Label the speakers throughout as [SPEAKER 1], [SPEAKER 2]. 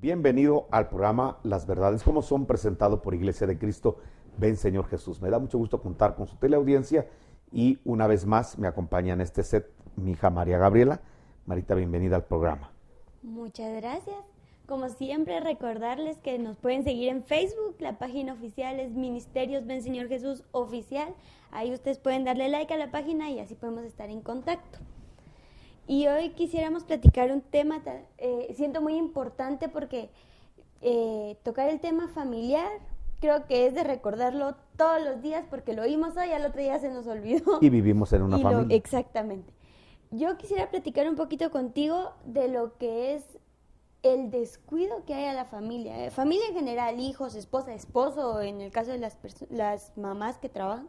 [SPEAKER 1] Bienvenido al programa Las Verdades como Son, presentado por Iglesia de Cristo. Ven, Señor Jesús. Me da mucho gusto contar con su teleaudiencia y una vez más me acompaña en este set mi hija María Gabriela. Marita, bienvenida al programa.
[SPEAKER 2] Muchas gracias. Como siempre, recordarles que nos pueden seguir en Facebook. La página oficial es Ministerios Ven Señor Jesús Oficial. Ahí ustedes pueden darle like a la página y así podemos estar en contacto. Y hoy quisiéramos platicar un tema, siento muy importante porque tocar el tema familiar creo que es de recordarlo todos los días porque lo oímos hoy y al otro día se nos olvidó.
[SPEAKER 1] Y vivimos en una familia.
[SPEAKER 2] Exactamente. Yo quisiera platicar un poquito contigo de lo que es el descuido que hay a la familia. Familia en general, hijos, esposa, esposo, en el caso de las mamás que trabajan.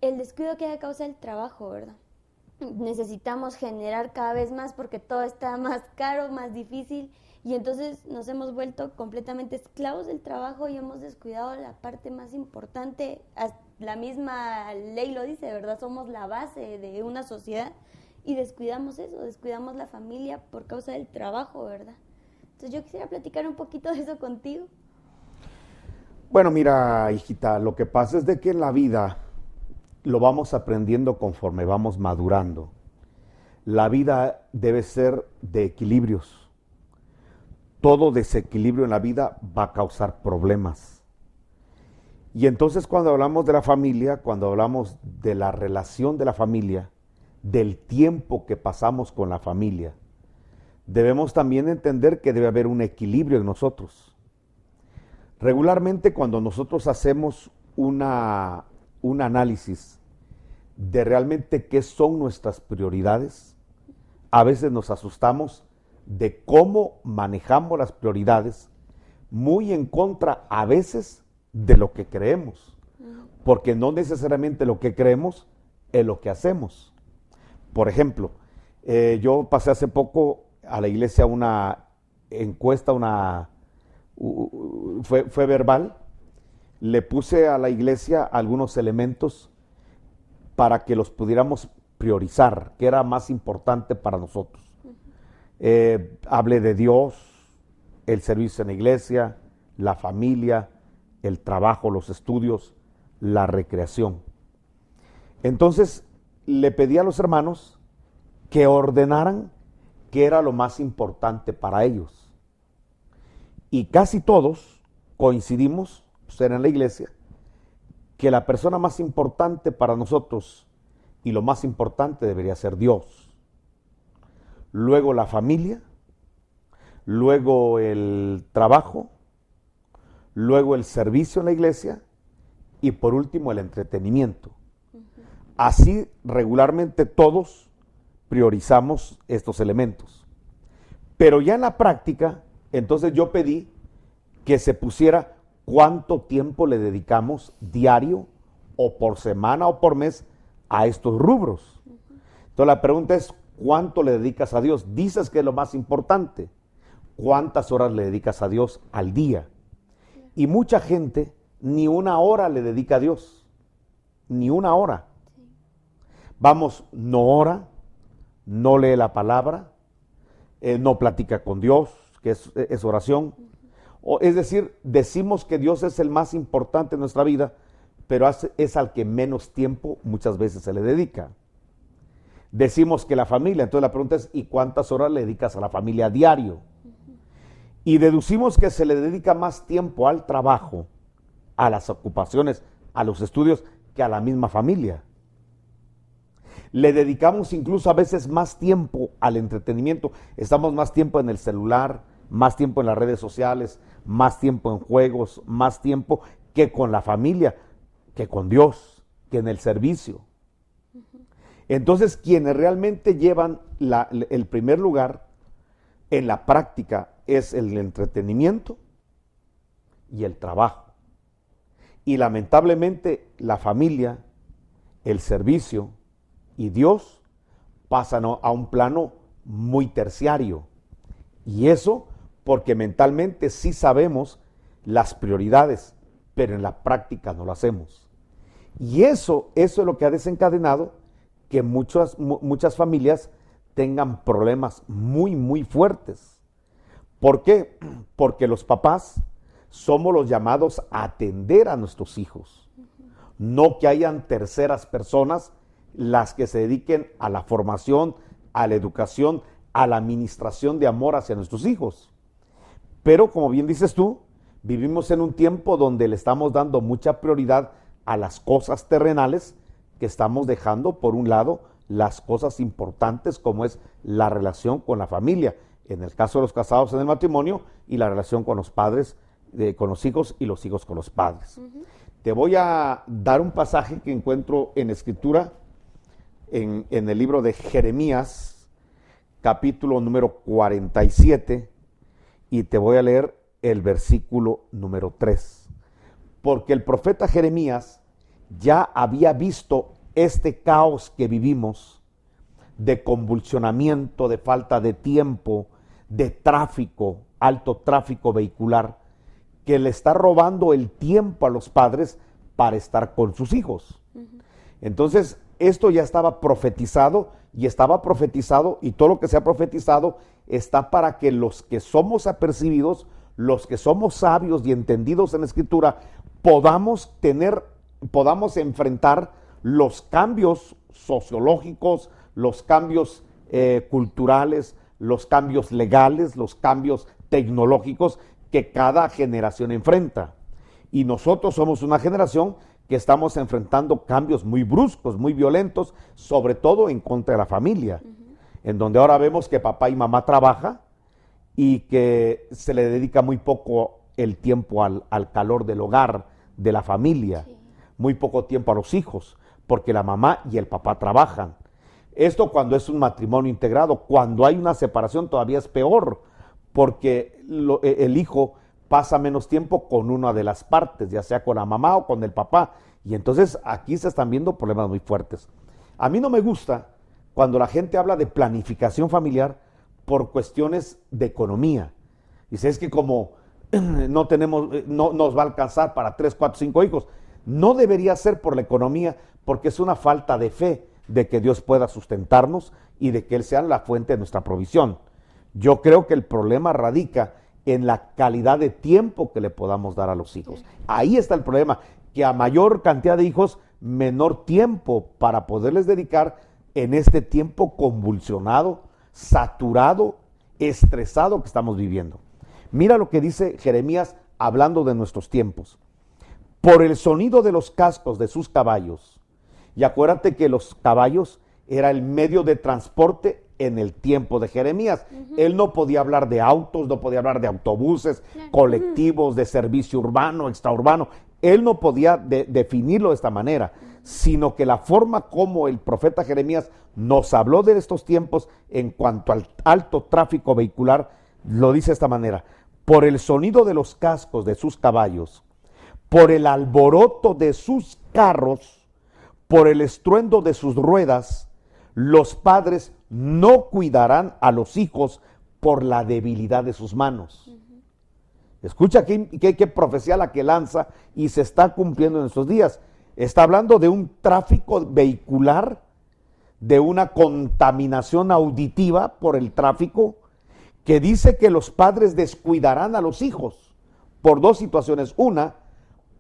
[SPEAKER 2] El descuido que hay a causa del trabajo, ¿verdad? Necesitamos generar cada vez más porque todo está más caro, más difícil y entonces nos hemos vuelto completamente esclavos del trabajo y hemos descuidado la parte más importante. La misma ley lo dice, ¿verdad? Somos la base de una sociedad y descuidamos eso, descuidamos la familia por causa del trabajo, ¿verdad? Entonces yo quisiera platicar un poquito de eso contigo.
[SPEAKER 1] Bueno, mira, hijita, lo que pasa es de que en la vida lo vamos aprendiendo conforme vamos madurando. La vida debe ser de equilibrios. Todo desequilibrio en la vida va a causar problemas. Y entonces cuando hablamos de la familia, cuando hablamos de la relación de la familia, del tiempo que pasamos con la familia, debemos también entender que debe haber un equilibrio en nosotros. Regularmente cuando nosotros hacemos un análisis de realmente qué son nuestras prioridades, a veces nos asustamos de cómo manejamos las prioridades, muy en contra a veces de lo que creemos, porque no necesariamente lo que creemos es lo que hacemos. Por ejemplo, yo pasé hace poco a la iglesia una encuesta, fue verbal. Le puse a la iglesia algunos elementos para que los pudiéramos priorizar, que era más importante para nosotros. Hablé de Dios, el servicio en la iglesia, la familia, el trabajo, los estudios, la recreación. Entonces le pedí a los hermanos que ordenaran qué era lo más importante para ellos. Y casi todos coincidimos, en la iglesia, que la persona más importante para nosotros y lo más importante debería ser Dios. Luego la familia, luego el trabajo, luego el servicio en la iglesia y por último el entretenimiento. Así regularmente todos priorizamos estos elementos. Pero ya en la práctica, entonces yo pedí que se pusiera cuánto tiempo le dedicamos diario o por semana o por mes a estos rubros. Entonces la pregunta es, ¿cuánto le dedicas a Dios? Dices que es lo más importante. ¿Cuántas horas le dedicas a Dios al día? Y mucha gente ni una hora le dedica a Dios. Ni una hora. Vamos, no ora, no lee la palabra, no platica con Dios, que es oración. Es decir, decimos que Dios es el más importante en nuestra vida, pero es al que menos tiempo muchas veces se le dedica. Decimos que la familia, entonces la pregunta es, ¿y cuántas horas le dedicas a la familia a diario? Y deducimos que se le dedica más tiempo al trabajo, a las ocupaciones, a los estudios, que a la misma familia. Le dedicamos incluso a veces más tiempo al entretenimiento. Estamos más tiempo en el celular, más tiempo en las redes sociales, más tiempo en juegos, más tiempo que con la familia, que con Dios, que en el servicio. Entonces, quienes realmente llevan el primer lugar en la práctica es el entretenimiento y el trabajo. Y lamentablemente la familia, el servicio y Dios pasan a un plano muy terciario. Y eso porque mentalmente sí sabemos las prioridades, pero en la práctica no lo hacemos. Y eso es lo que ha desencadenado que muchas familias tengan problemas muy, muy fuertes. ¿Por qué? Porque los papás somos los llamados a atender a nuestros hijos, no que hayan terceras personas las que se dediquen a la formación, a la educación, a la administración de amor hacia nuestros hijos. Pero como bien dices tú, vivimos en un tiempo donde le estamos dando mucha prioridad a las cosas terrenales, que estamos dejando por un lado las cosas importantes como es la relación con la familia, en el caso de los casados en el matrimonio, y la relación con los padres, con los hijos, y los hijos con los padres. Te voy a dar un pasaje que encuentro en Escritura, en el libro de Jeremías, capítulo número 47, y te voy a leer el versículo número 3. Porque el profeta Jeremías ya había visto este caos que vivimos, de convulsionamiento, de falta de tiempo, de tráfico, alto tráfico vehicular, que le está robando el tiempo a los padres para estar con sus hijos. Entonces, esto ya estaba profetizado, y todo lo que se ha profetizado está para que los que somos apercibidos, los que somos sabios y entendidos en la Escritura, podamos enfrentar los cambios sociológicos, los cambios culturales, los cambios legales, los cambios tecnológicos que cada generación enfrenta. Y nosotros somos una generación que estamos enfrentando cambios muy bruscos, muy violentos, sobre todo en contra de la familia, en donde ahora vemos que papá y mamá trabajan y que se le dedica muy poco el tiempo al calor del hogar, de la familia, muy poco tiempo a los hijos, porque la mamá y el papá trabajan. Esto cuando es un matrimonio integrado. Cuando hay una separación todavía es peor, porque el hijo pasa menos tiempo con una de las partes, ya sea con la mamá o con el papá, y entonces aquí se están viendo problemas muy fuertes. A mí no me gusta cuando la gente habla de planificación familiar por cuestiones de economía. Dice, es que como no nos va a alcanzar para 3, 4, 5 hijos. No debería ser por la economía, porque es una falta de fe de que Dios pueda sustentarnos y de que Él sea la fuente de nuestra provisión. Yo creo que el problema radica en la calidad de tiempo que le podamos dar a los hijos. Ahí está el problema, que a mayor cantidad de hijos, menor tiempo para poderles dedicar en este tiempo convulsionado, saturado, estresado que estamos viviendo. Mira lo que dice Jeremías hablando de nuestros tiempos. Por el sonido de los cascos de sus caballos. Y acuérdate que los caballos era el medio de transporte en el tiempo de Jeremías. Él no podía hablar de autos, no podía hablar de autobuses, colectivos, de servicio urbano, extraurbano. Él no podía definirlo de esta manera, sino que la forma como el profeta Jeremías nos habló de estos tiempos en cuanto al alto tráfico vehicular, lo dice de esta manera: por el sonido de los cascos de sus caballos, por el alboroto de sus carros, por el estruendo de sus ruedas, los padres no cuidarán a los hijos por la debilidad de sus manos. Escucha qué profecía la que lanza y se está cumpliendo en estos días. Está hablando de un tráfico vehicular, de una contaminación auditiva por el tráfico, que dice que los padres descuidarán a los hijos por dos situaciones. Una,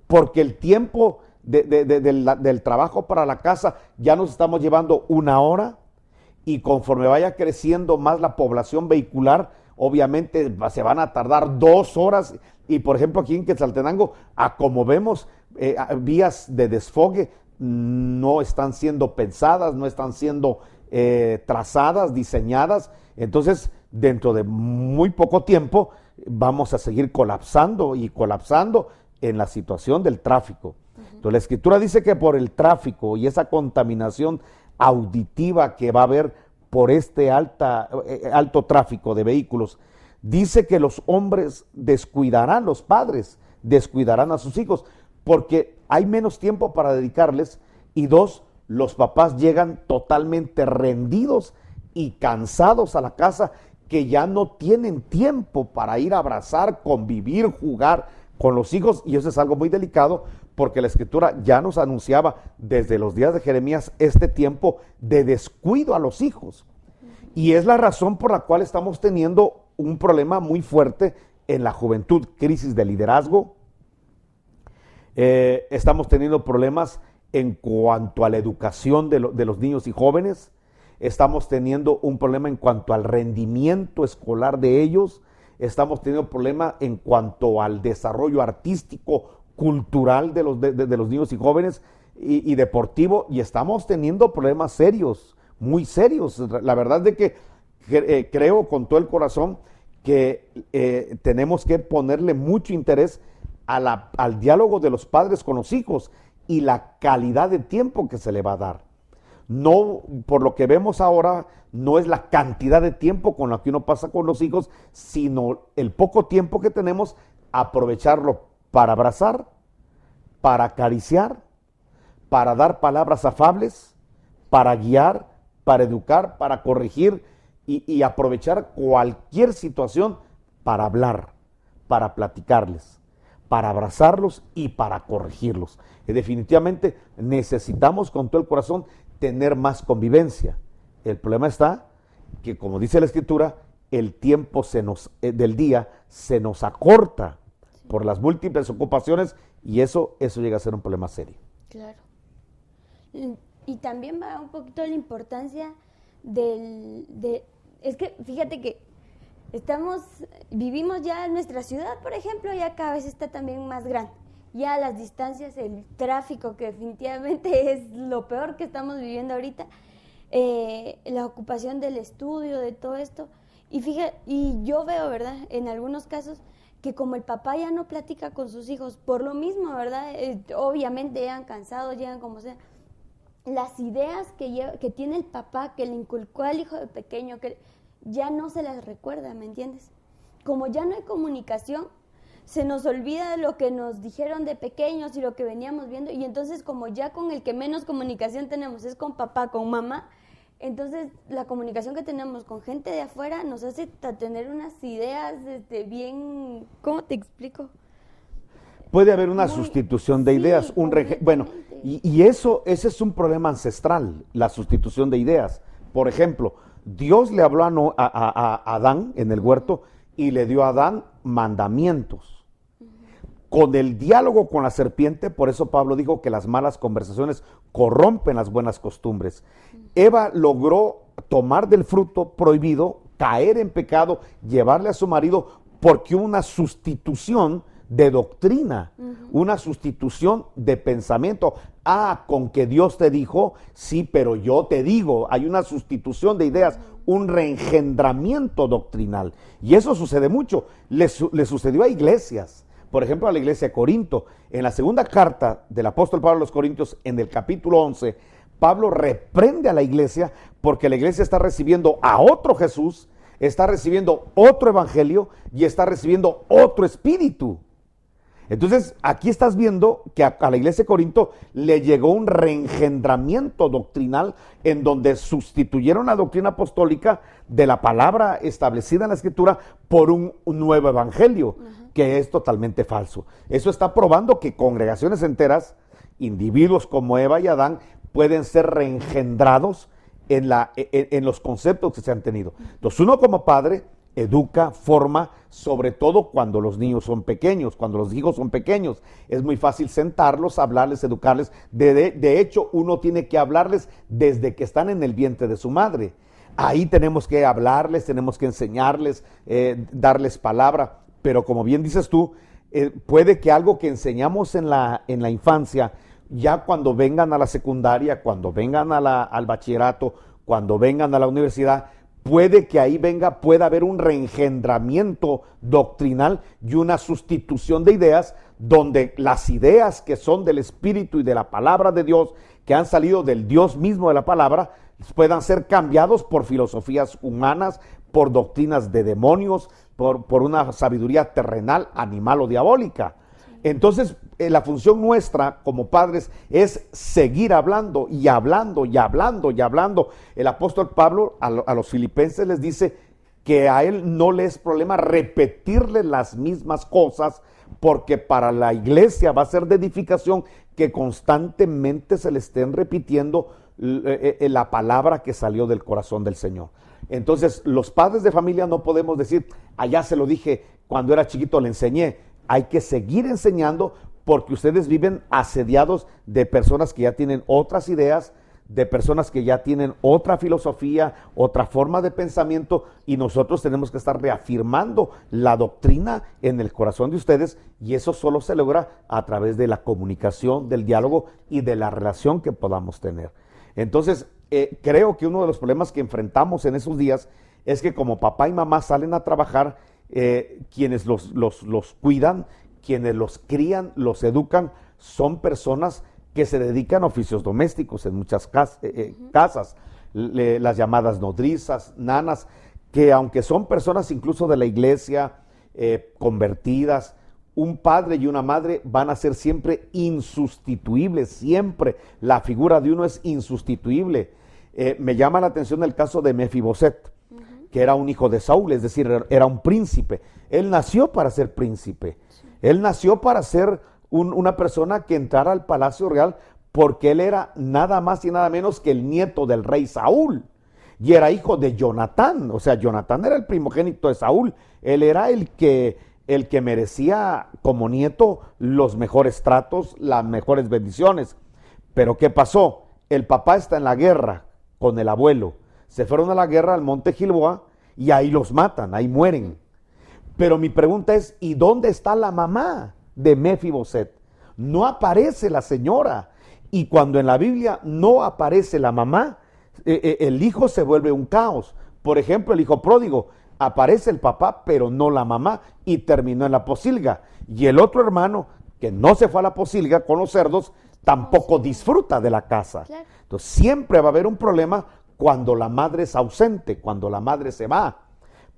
[SPEAKER 1] porque el tiempo del trabajo para la casa ya nos estamos llevando 1 hora, y conforme vaya creciendo más la población vehicular, obviamente se van a tardar 2 horas. Y por ejemplo aquí en Quetzaltenango, como vemos, vías de desfogue no están siendo pensadas, no están siendo trazadas, diseñadas. Entonces dentro de muy poco tiempo vamos a seguir colapsando en la situación del tráfico. Entonces la Escritura dice que por el tráfico y esa contaminación auditiva que va a haber por este alto tráfico de vehículos, dice que los hombres descuidarán, los padres descuidarán a sus hijos, porque hay menos tiempo para dedicarles. Y 2, los papás llegan totalmente rendidos y cansados a la casa, que ya no tienen tiempo para ir a abrazar, convivir, jugar con los hijos. Y eso es algo muy delicado, porque la Escritura ya nos anunciaba desde los días de Jeremías este tiempo de descuido a los hijos. Y es la razón por la cual estamos teniendo un problema muy fuerte en la juventud, crisis de liderazgo. Estamos teniendo problemas en cuanto a la educación de los niños y jóvenes. Estamos teniendo un problema en cuanto al rendimiento escolar de ellos. Estamos teniendo problemas en cuanto al desarrollo artístico, cultural de los niños y jóvenes y deportivo. Y estamos teniendo problemas serios, muy serios. La verdad de que creo con todo el corazón que tenemos que ponerle mucho interés al diálogo de los padres con los hijos y la calidad de tiempo que se le va a dar. No, por lo que vemos ahora, no es la cantidad de tiempo con la que uno pasa con los hijos, sino el poco tiempo que tenemos, aprovecharlo para abrazar, para acariciar, para dar palabras afables, para guiar, para educar, para corregir y aprovechar cualquier situación para hablar, para platicarles, para abrazarlos y para corregirlos. Definitivamente necesitamos con todo el corazón tener más convivencia. El problema está que, como dice la Escritura, el tiempo del día se nos acorta por las múltiples ocupaciones y eso llega a ser un problema serio.
[SPEAKER 2] Claro. Y también va un poquito la importancia es que fíjate que vivimos ya en nuestra ciudad, por ejemplo, ya cada vez está también más grande. Ya las distancias, el tráfico, que definitivamente es lo peor que estamos viviendo ahorita, la ocupación del estudio, de todo esto. Y yo veo, ¿verdad?, en algunos casos, que como el papá ya no platica con sus hijos, por lo mismo, ¿verdad?, obviamente llegan cansados, llegan como sea. Las ideas que tiene el papá, que le inculcó al hijo de pequeño, que ya no se las recuerda, ¿me entiendes? Como ya no hay comunicación, se nos olvida lo que nos dijeron de pequeños y lo que veníamos viendo, y entonces como ya con el que menos comunicación tenemos es con papá, con mamá, entonces la comunicación que tenemos con gente de afuera nos hace tener unas ideas bien, ¿cómo te explico?
[SPEAKER 1] Puede haber una sustitución de ideas, bueno, y ese es un problema ancestral, la sustitución de ideas. Por ejemplo, Dios le habló a Adán en el huerto y le dio a Adán mandamientos. Con el diálogo con la serpiente, por eso Pablo dijo que las malas conversaciones corrompen las buenas costumbres. Eva logró tomar del fruto prohibido, caer en pecado, llevarle a su marido, porque hubo una sustitución de doctrina, una sustitución de pensamiento. Con que Dios te dijo, sí, pero yo te digo. Hay una sustitución de ideas, un reengendramiento doctrinal. Y eso sucede mucho. Le sucedió a iglesias. Por ejemplo, a la iglesia de Corinto. En la segunda carta del apóstol Pablo a los Corintios, en el capítulo 11, Pablo reprende a la iglesia porque la iglesia está recibiendo a otro Jesús, está recibiendo otro evangelio y está recibiendo otro espíritu. Entonces, aquí estás viendo que a la iglesia de Corinto le llegó un reengendramiento doctrinal en donde sustituyeron la doctrina apostólica de la palabra establecida en la Escritura por un nuevo evangelio, que es totalmente falso. Eso está probando que congregaciones enteras, individuos como Eva y Adán, pueden ser reengendrados en los conceptos que se han tenido. Entonces, uno como padre educa, forma, sobre todo cuando los niños son pequeños, cuando los hijos son pequeños. Es muy fácil sentarlos, hablarles, educarles. De hecho, uno tiene que hablarles desde que están en el vientre de su madre. Ahí tenemos que hablarles, tenemos que enseñarles, darles palabra. Pero como bien dices tú, puede que algo que enseñamos en la infancia, ya cuando vengan a la secundaria, cuando vengan al bachillerato, cuando vengan a la universidad, puede que ahí pueda haber un reengendramiento doctrinal y una sustitución de ideas, donde las ideas que son del Espíritu y de la palabra de Dios, que han salido del Dios mismo de la palabra, puedan ser cambiados por filosofías humanas, por doctrinas de demonios, por una sabiduría terrenal, animal o diabólica. Entonces, la función nuestra como padres es seguir hablando y hablando y hablando y hablando. El apóstol Pablo a los filipenses les dice que a él no le es problema repetirle las mismas cosas, porque para la iglesia va a ser de edificación que constantemente se le estén repitiendo la palabra que salió del corazón del Señor. Entonces, los padres de familia no podemos decir, allá se lo dije, cuando era chiquito le enseñé. Hay que seguir enseñando porque ustedes viven asediados de personas que ya tienen otras ideas, de personas que ya tienen otra filosofía, otra forma de pensamiento, y nosotros tenemos que estar reafirmando la doctrina en el corazón de ustedes, y eso solo se logra a través de la comunicación, del diálogo y de la relación que podamos tener. Entonces, creo que uno de los problemas que enfrentamos en esos días es que como papá y mamá salen a trabajar, quienes los cuidan, quienes los crían, los educan, son personas que se dedican a oficios domésticos en muchas casas, las llamadas nodrizas, nanas, que aunque son personas incluso de la iglesia, convertidas, un padre y una madre van a ser siempre insustituibles, siempre la figura de uno es insustituible. Me llama la atención el caso de Mefiboset, que era un hijo de Saúl, es decir, era un príncipe. Él nació para ser príncipe, él nació para ser una persona que entrara al palacio real, porque él era nada más y nada menos que el nieto del rey Saúl, y era hijo de Jonatán. O sea, Jonatán era el primogénito de Saúl, él era el que merecía como nieto los mejores tratos, las mejores bendiciones. Pero ¿qué pasó? El papá está en la guerra con el abuelo, se fueron a la guerra al monte Gilboa y ahí los matan, ahí mueren. Pero mi pregunta es, ¿y dónde está la mamá de Mefiboset? No aparece la señora, y cuando en la Biblia no aparece la mamá, el hijo se vuelve un caos. Por ejemplo, el hijo pródigo, aparece el papá pero no la mamá, y terminó en la posilga, y el otro hermano que no se fue a la posilga con los cerdos tampoco disfruta de la casa. Entonces siempre va a haber un problema cuando la madre es ausente, cuando la madre se va.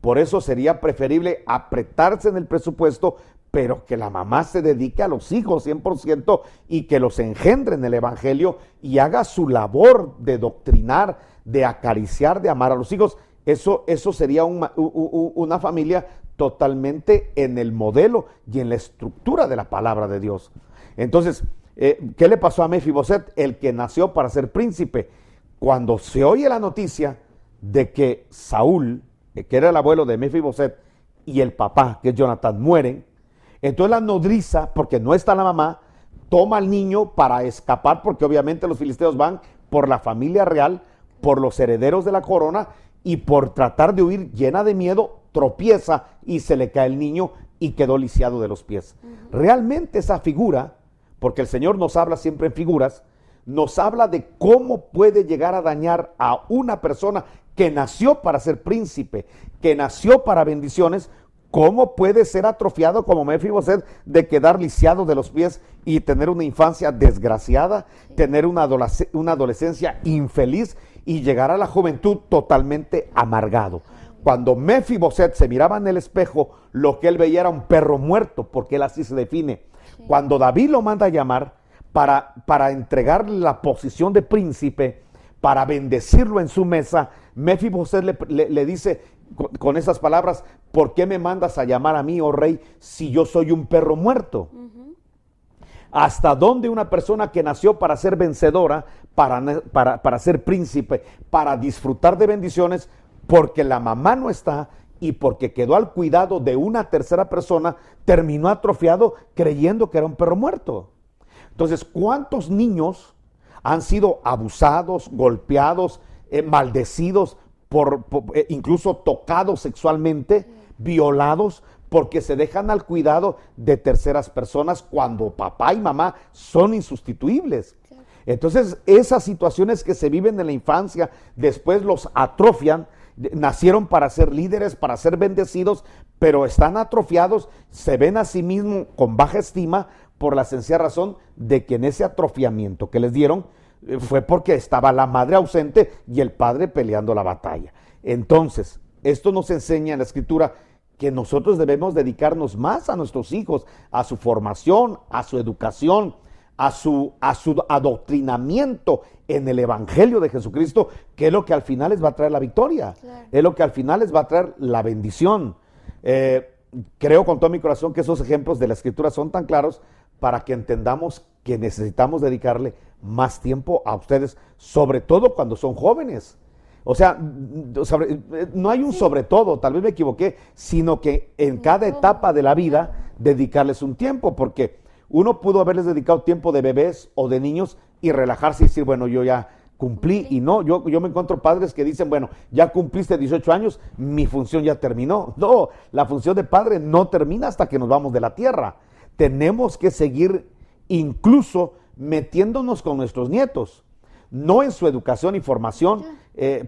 [SPEAKER 1] Por eso sería preferible apretarse en el presupuesto, pero que la mamá se dedique a los hijos 100% y que los engendre en el evangelio y haga su labor de doctrinar, de acariciar, de amar a los hijos. Eso sería una familia totalmente en el modelo y en la estructura de la palabra de Dios. Entonces, ¿qué le pasó a Mefiboset? El que nació para ser príncipe. Cuando se oye la noticia de que Saúl, que era el abuelo de Mefiboset, y el papá, que es Jonatán, mueren, entonces la nodriza, porque no está la mamá, toma al niño para escapar, porque obviamente los filisteos van por la familia real, por los herederos de la corona, y por tratar de huir llena de miedo, tropieza y se le cae el niño y quedó lisiado de los pies. Realmente esa figura, porque el Señor nos habla siempre en figuras, nos habla de cómo puede llegar a dañar a una persona que nació para ser príncipe, que nació para bendiciones, cómo puede ser atrofiado como Mefiboset, de quedar lisiado de los pies y tener una infancia desgraciada, tener una adolescencia infeliz y llegar a la juventud totalmente amargado. Cuando Mefiboset se miraba en el espejo, lo que él veía era un perro muerto, porque él así se define. Cuando David lo manda a llamar para entregarle la posición de príncipe, para bendecirlo en su mesa, Mefiboset le dice con esas palabras: ¿por qué me mandas a llamar a mí, oh rey, si yo soy un perro muerto? ¿Hasta dónde una persona que nació para ser vencedora, para ser príncipe, para disfrutar de bendiciones, porque la mamá no está y porque quedó al cuidado de una tercera persona, terminó atrofiado creyendo que era un perro muerto? Entonces, ¿cuántos niños han sido abusados, golpeados, maldecidos, incluso tocados sexualmente, violados, porque se dejan al cuidado de terceras personas cuando papá y mamá son insustituibles? Entonces, esas situaciones que se viven en la infancia, después los atrofian. Nacieron para ser líderes, para ser bendecidos, pero están atrofiados, se ven a sí mismos con baja estima por la sencilla razón de que en ese atrofiamiento que les dieron fue porque estaba la madre ausente y el padre peleando la batalla. Entonces, esto nos enseña en la Escritura que nosotros debemos dedicarnos más a nuestros hijos, a su formación, a su educación, a su adoctrinamiento en el Evangelio de Jesucristo, que es lo que al final les va a traer la victoria, es lo que al final les va a traer la bendición. Creo con todo mi corazón que esos ejemplos de la Escritura son tan claros para que entendamos que necesitamos dedicarle más tiempo a ustedes, sobre todo cuando son jóvenes. O sea, no hay un sobre todo, tal vez me equivoqué, sino que en cada etapa de la vida dedicarles un tiempo, porque uno pudo haberles dedicado tiempo de bebés o de niños y relajarse y decir, bueno, yo ya cumplí, y no, yo me encuentro padres que dicen, bueno, ya cumpliste 18 años, mi función ya terminó. No, la función de padre no termina hasta que nos vamos de la tierra. Tenemos que seguir incluso metiéndonos con nuestros nietos, no en su educación y formación,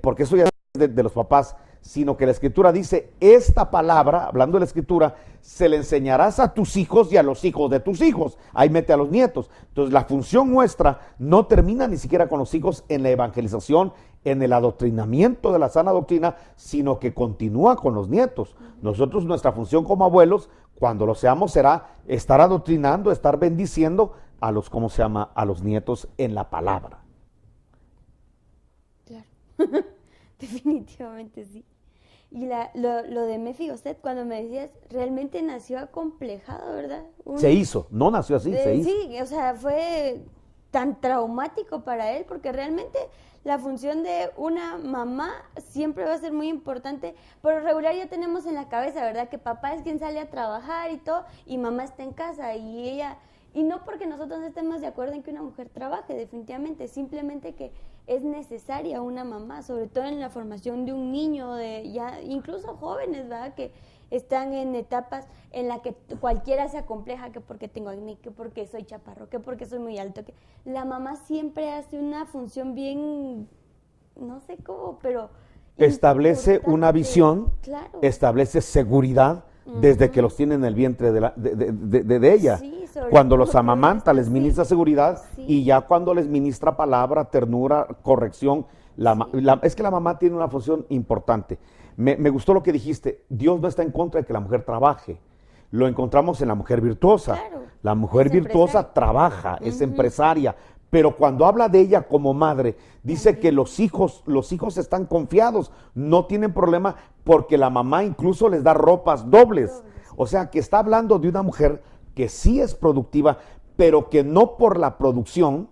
[SPEAKER 1] porque eso ya es de los papás, sino que la Escritura dice, esta palabra, hablando de la Escritura, se le enseñarás a tus hijos y a los hijos de tus hijos. Ahí mete a los nietos. Entonces la función nuestra no termina ni siquiera con los hijos en la evangelización, en el adoctrinamiento de la sana doctrina, sino que continúa con los nietos. Nosotros, nuestra función como abuelos, cuando lo seamos, será estar adoctrinando, estar bendiciendo a los, ¿cómo se llama?, a los nietos en la palabra.
[SPEAKER 2] Claro, definitivamente sí. Y lo de Mefiboset, cuando me decías, realmente nació acomplejado, ¿verdad?
[SPEAKER 1] Se hizo, no nació así, se hizo.
[SPEAKER 2] Sí, o sea, fue tan traumático para él, porque realmente la función de una mamá siempre va a ser muy importante. Por lo regular ya tenemos en la cabeza, ¿verdad?, que papá es quien sale a trabajar y todo, y mamá está en casa, y ella... Y no porque nosotros no estemos de acuerdo en que una mujer trabaje, definitivamente, simplemente que es necesaria una mamá, sobre todo en la formación de un niño, de ya incluso jóvenes, ¿verdad?, que están en etapas en las que cualquiera se acompleja, que porque tengo acné, que porque soy chaparro, que porque soy muy alto, que la mamá siempre hace una función bien, no sé cómo, pero...
[SPEAKER 1] Establece una visión,
[SPEAKER 2] claro,
[SPEAKER 1] establece seguridad desde que los tiene en el vientre de ella.
[SPEAKER 2] Sí,
[SPEAKER 1] cuando los amamanta, les ministra seguridad,
[SPEAKER 2] sí,
[SPEAKER 1] y ya cuando les ministra palabra, ternura, corrección, es que la mamá tiene una función importante. Me gustó lo que dijiste, Dios no está en contra de que la mujer trabaje. Lo encontramos en la mujer virtuosa.
[SPEAKER 2] Claro,
[SPEAKER 1] la mujer virtuosa trabaja, es empresaria, pero cuando habla de ella como madre, dice que los hijos están confiados, no tienen problema porque la mamá incluso les da ropas dobles. O sea, que está hablando de una mujer que sí es productiva, pero que no por la producción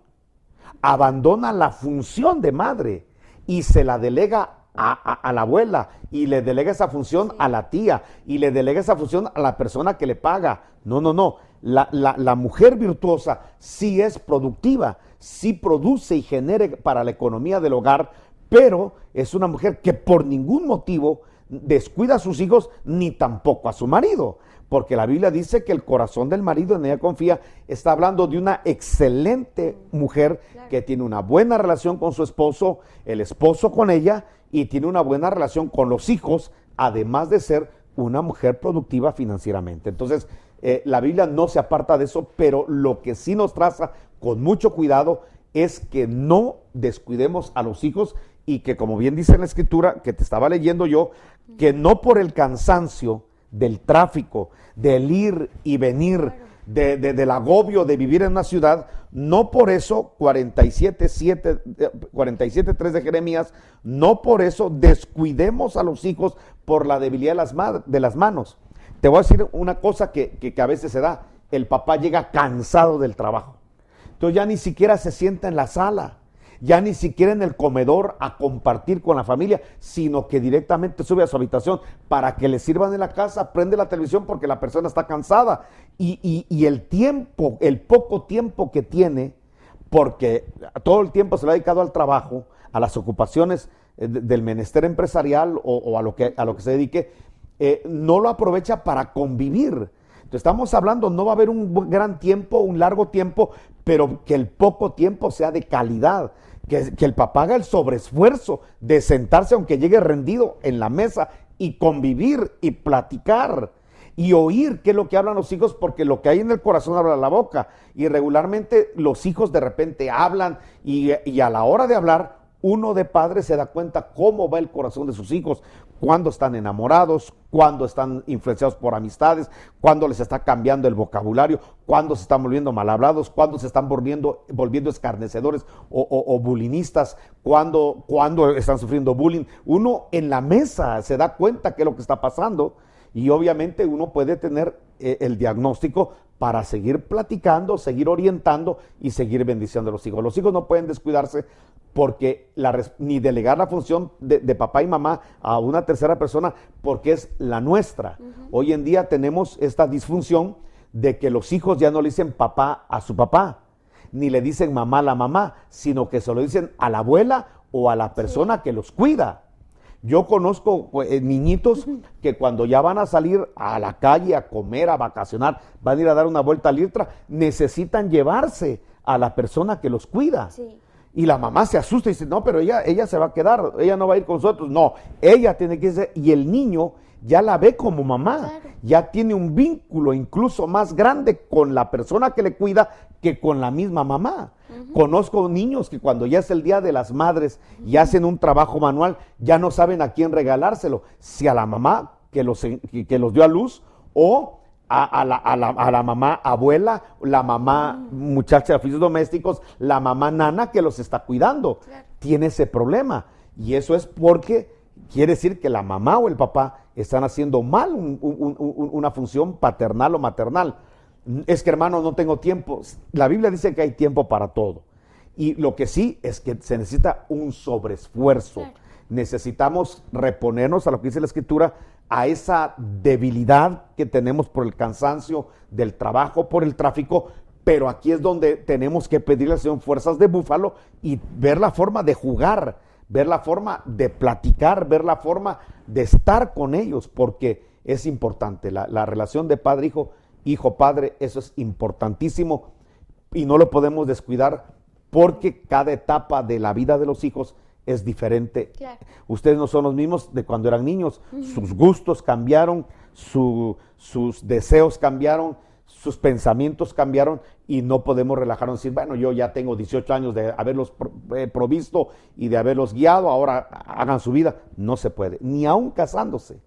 [SPEAKER 1] abandona la función de madre y se la delega a la abuela, y le delega esa función a la tía, y le delega esa función a la persona que le paga. No. La mujer virtuosa sí es productiva, sí produce y genera para la economía del hogar, pero es una mujer que por ningún motivo descuida a sus hijos ni tampoco a su marido, porque la Biblia dice que el corazón del marido en ella confía. Está hablando de una excelente mujer que tiene una buena relación con su esposo, el esposo con ella, y tiene una buena relación con los hijos, además de ser una mujer productiva financieramente. Entonces, la Biblia no se aparta de eso, pero lo que sí nos traza con mucho cuidado es que no descuidemos a los hijos, y que, como bien dice en la Escritura, que te estaba leyendo yo, que no por el cansancio del tráfico, del ir y venir, del agobio de vivir en una ciudad, no por eso 47:3 de Jeremías, no por eso descuidemos a los hijos por la debilidad de las manos. Te voy a decir una cosa que a veces se da: el papá llega cansado del trabajo, entonces ya ni siquiera se sienta en la sala, ya ni siquiera en el comedor a compartir con la familia, sino que directamente sube a su habitación para que le sirvan en la casa, prende la televisión porque la persona está cansada, y el poco tiempo que tiene, porque todo el tiempo se lo ha dedicado al trabajo, a las ocupaciones del menester empresarial o a lo que se dedique, no lo aprovecha para convivir. Entonces estamos hablando, no va a haber un gran tiempo, un largo tiempo, pero que el poco tiempo sea de calidad, que el papá haga el sobreesfuerzo de sentarse, aunque llegue rendido, en la mesa y convivir y platicar y oír qué es lo que hablan los hijos, porque lo que hay en el corazón habla la boca, y regularmente los hijos de repente hablan, y a la hora de hablar, uno de padre se da cuenta cómo va el corazón de sus hijos, cuando están enamorados, cuando están influenciados por amistades, cuando les está cambiando el vocabulario, cuando se están volviendo mal hablados, cuando se están volviendo escarnecedores o bulinistas, cuando están sufriendo bullying. Uno en la mesa se da cuenta qué es lo que está pasando, y obviamente uno puede tener el diagnóstico para seguir platicando, seguir orientando y seguir bendiciendo a los hijos. Los hijos no pueden descuidarse porque ni delegar la función de papá y mamá a una tercera persona, porque es la nuestra. Hoy en día tenemos esta disfunción de que los hijos ya no le dicen papá a su papá, ni le dicen mamá a la mamá, sino que se lo dicen a la abuela o a la persona que los cuida. Yo conozco niñitos que cuando ya van a salir a la calle a comer, a vacacionar, van a ir a dar una vuelta al IRTRA, necesitan llevarse a la persona que los cuida.
[SPEAKER 2] Sí.
[SPEAKER 1] Y la mamá se asusta y dice, no, pero ella se va a quedar, ella no va a ir con nosotros. No, ella tiene que irse, y el niño ya la ve como mamá,
[SPEAKER 2] claro,
[SPEAKER 1] ya tiene un vínculo incluso más grande con la persona que le cuida que con la misma mamá. Conozco niños que cuando ya es el Día de las Madres y hacen un trabajo manual, ya no saben a quién regalárselo, si a la mamá que los dio a luz o a la mamá abuela, la mamá muchacha de oficios domésticos, la mamá nana que los está cuidando.
[SPEAKER 2] claro,
[SPEAKER 1] Tiene ese problema, y eso es porque quiere decir que la mamá o el papá están haciendo mal una función paternal o maternal. Es que, hermano, no tengo tiempo. La Biblia dice que hay tiempo para todo. Y lo que sí es que se necesita un sobreesfuerzo.
[SPEAKER 2] claro.
[SPEAKER 1] Necesitamos reponernos a lo que dice la Escritura, a esa debilidad que tenemos por el cansancio del trabajo, por el tráfico, pero aquí es donde tenemos que pedirle al Señor fuerzas de búfalo y ver la forma de jugar, ver la forma de platicar, ver la forma de estar con ellos, porque es importante. La relación de padre-hijo, hijo-padre, eso es importantísimo y no lo podemos descuidar, porque cada etapa de la vida de los hijos es diferente.
[SPEAKER 2] Claro.
[SPEAKER 1] Ustedes no son los mismos de cuando eran niños. Sus gustos cambiaron, sus deseos cambiaron, sus pensamientos cambiaron, y no podemos relajarnos y decir, bueno, yo ya tengo 18 años de haberlos provisto y de haberlos guiado, ahora hagan su vida. No se puede, ni aún casándose.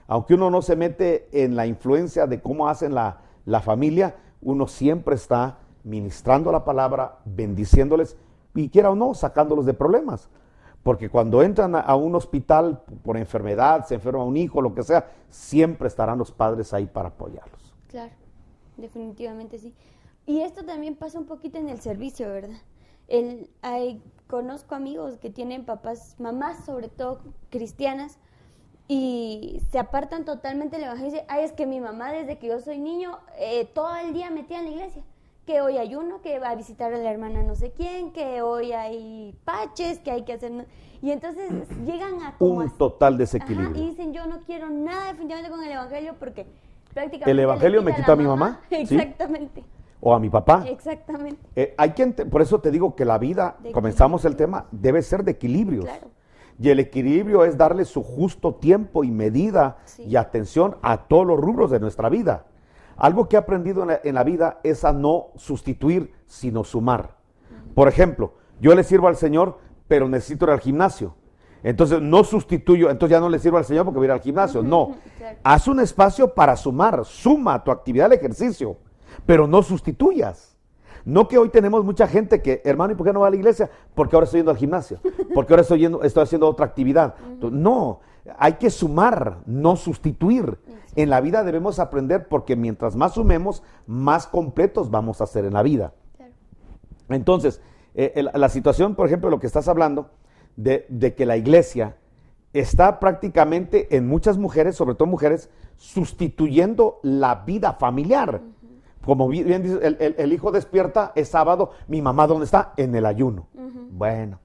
[SPEAKER 1] Aunque uno no se mete en la influencia de cómo hacen la familia, uno siempre está ministrando la palabra, bendiciéndoles, y quiera o no, sacándolos de problemas. Porque cuando entran a un hospital por enfermedad, se enferma un hijo, lo que sea, siempre estarán los padres ahí para apoyarlos.
[SPEAKER 2] Claro, definitivamente sí. Y esto también pasa un poquito en el servicio, ¿verdad? Conozco amigos que tienen papás, mamás sobre todo cristianas, y se apartan totalmente del evangelio. Ay, es que mi mamá desde que yo soy niño, todo el día metida en la iglesia. Que hoy hay uno que va a visitar a la hermana no sé quién, que hoy hay paches, que hay que hacer... Y entonces llegan a...
[SPEAKER 1] Un total desequilibrio.
[SPEAKER 2] Ajá, y dicen, yo no quiero nada definitivamente con el evangelio porque prácticamente...
[SPEAKER 1] El evangelio me quita a mi mamá.
[SPEAKER 2] Exactamente.
[SPEAKER 1] ¿Sí? O a mi papá.
[SPEAKER 2] Exactamente.
[SPEAKER 1] Por eso te digo que la vida, comenzamos el tema, debe ser de equilibrios.
[SPEAKER 2] Claro.
[SPEAKER 1] Y el equilibrio es darle su justo tiempo y medida y atención a todos los rubros de nuestra vida. Algo que he aprendido en la vida es a no sustituir, sino sumar. Por ejemplo, yo le sirvo al Señor, pero necesito ir al gimnasio. Entonces no sustituyo, entonces ya no le sirvo al Señor porque voy a ir al gimnasio. No,
[SPEAKER 2] Claro.
[SPEAKER 1] haz un espacio para sumar, suma tu actividad al ejercicio, pero no sustituyas. No, que hoy tenemos mucha gente que, hermano, ¿y por qué no va a la iglesia? Porque ahora estoy yendo al gimnasio, porque ahora estoy haciendo otra actividad. No, hay que sumar, no sustituir. En la vida debemos aprender, porque mientras más sumemos, más completos vamos a ser en la vida.
[SPEAKER 2] Claro.
[SPEAKER 1] Entonces, la situación, por ejemplo, lo que estás hablando, de que la iglesia está prácticamente en muchas mujeres, sobre todo mujeres, sustituyendo la vida familiar. Como bien dice, el hijo despierta, es sábado, mi mamá ¿dónde está? En el ayuno. Bueno,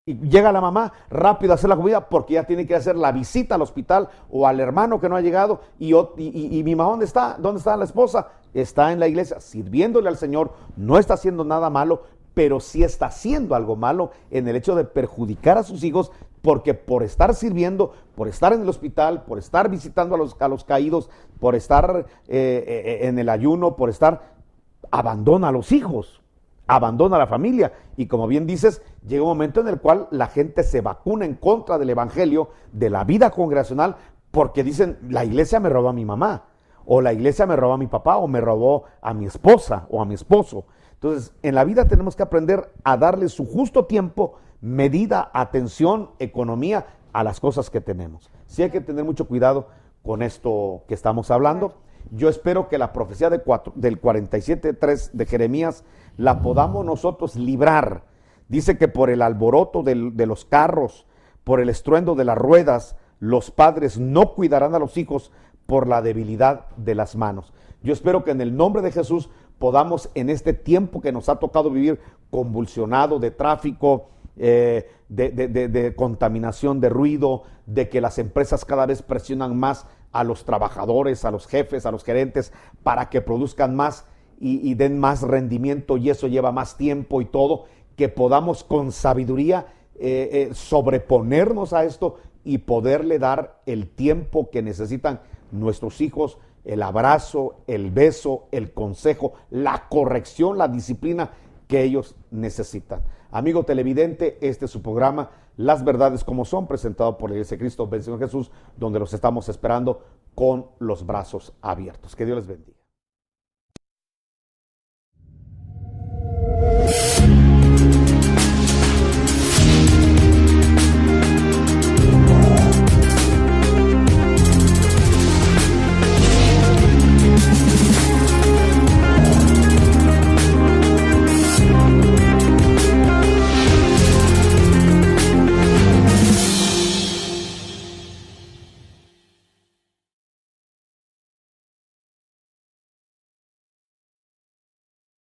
[SPEAKER 1] y llega la mamá rápido a hacer la comida porque ya tiene que hacer la visita al hospital o al hermano que no ha llegado, y mi mamá ¿dónde está? ¿Dónde está la esposa? Está en la iglesia sirviéndole al Señor, no está haciendo nada malo, pero sí está haciendo algo malo en el hecho de perjudicar a sus hijos, porque por estar sirviendo, por estar en el hospital, por estar visitando a los caídos, por estar en el ayuno, abandona a los hijos, abandona a la familia. Y como bien dices, llega un momento en el cual la gente se vacuna en contra del evangelio, de la vida congregacional, porque dicen, la iglesia me robó a mi mamá, o la iglesia me robó a mi papá, o me robó a mi esposa o a mi esposo. Entonces, en la vida tenemos que aprender a darle su justo tiempo, medida, atención, economía a las cosas que tenemos. Sí hay que tener mucho cuidado con esto que estamos hablando. yo espero que la profecía del 47:3 de Jeremías la podamos nosotros librar. Dice que por el alboroto de los carros, por el estruendo de las ruedas, los padres no cuidarán a los hijos por la debilidad de las manos. Yo espero que en el nombre de Jesús podamos, en este tiempo que nos ha tocado vivir convulsionado de tráfico, de contaminación, de ruido, de que las empresas cada vez presionan más a los trabajadores, a los jefes, a los gerentes, para que produzcan más y den más rendimiento, y eso lleva más tiempo y todo, que podamos con sabiduría sobreponernos a esto y poderle dar el tiempo que necesitan nuestros hijos, el abrazo, el beso, el consejo, la corrección, la disciplina que ellos necesitan. Amigo televidente, este es su programa Las Verdades Como Son, presentado por la Iglesia de Cristo Ven Señor Jesús, donde los estamos esperando con los brazos abiertos. Que Dios les bendiga.